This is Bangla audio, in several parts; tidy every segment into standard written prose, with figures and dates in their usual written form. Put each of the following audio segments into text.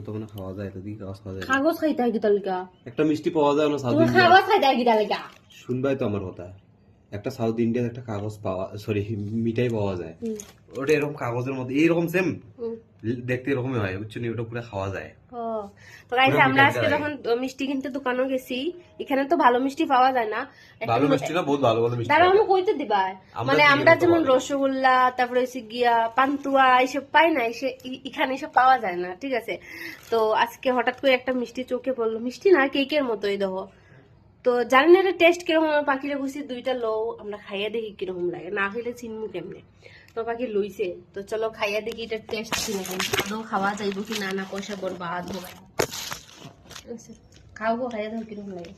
তখন খাওয়া যায় তো দিকে কাগজ খাওয়া যায় কাগজ খাইতে হয় কি তালিকা একটা মিষ্টি পাওয়া যায় না সাউথ তুমি ইন্ডিয়া কাগজ খাইতে হয় কি তালিকা শুনবাই তো আমার কথা একটা সাউথ ইন্ডিয়ার একটা কাগজ পাওয়া সরি মিঠাই পাওয়া যায় ওটা এরকম কাগজের মধ্যে এইরকম সেম দেখতে এরকমই হয় বুঝছো নি ওটা পুরো খাওয়া যায় তো গাইস আমরা আজকে যখন মিষ্টি কিনতে দোকানে গেছি এখানে তো ভালো মিষ্টি পাওয়া যায় না ভালো মিষ্টি না বহুত ভালো ভালো মিষ্টি দাঁড়াও আমি কইতে দিবা মানে আমরা যেমন রসগোল্লা তারপরে হচ্ছে গিয়া পান্তুয়া এইসব পাই না এখানে এসব পাওয়া যায় না ঠিক আছে তো আজকে হঠাৎ করে একটা মিষ্টি চোখে পড়লো মিষ্টি না কেকের মতোই দেখো তো জানি না এটা টেস্ট কিরকম আমার পাখিরা খুশি দুইটা লও আমরা খাইয়া দেখি কিরকম লাগে না হইলে চিনমু কেমনে তো পাখি লইছে তো চলো খাইয়া দেখি এটা টেস্ট কিরকম আদৌ খাওয়া যাইব কি না না পয়সা বরবাদ হবে খাও গো খাইয়া দেখো কিরকম লাগে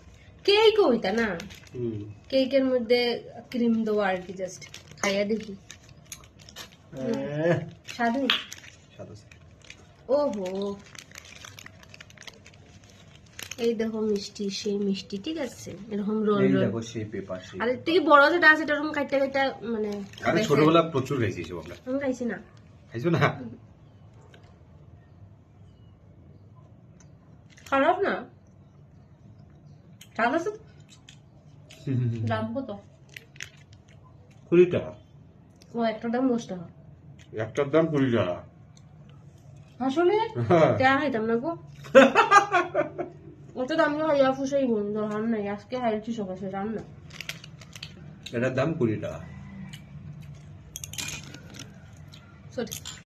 কেক হইতা না কেকের মধ্যে ক্রিম দেওয়া আর কি জাস্ট খাইয়া দেখি সাদু ওহো এই দেখো মিষ্টি সেই মিষ্টি ঠিক আছে এরকম রোল রোল দেখো সেই পেপার সেই আর তুই বড় যেটা আছে এটা এরকম কাইটা কাইটা মানে আরে ছোটবেলা প্রচুর খাইছি সব আমরা আমি খাইছি না খাইছো না খারাপ না স্বাদ আছে দাম কত 20 টাকা ও একটা দাম 10 টাকা একটার দাম 20 টাকা আসলে তা খাইতাম না গো ওটা দাম খাইয়া ফুসাই বোন দরকার নাই আজকে খাইছি সকালে রাম না এটার দাম 20 টাকা সরি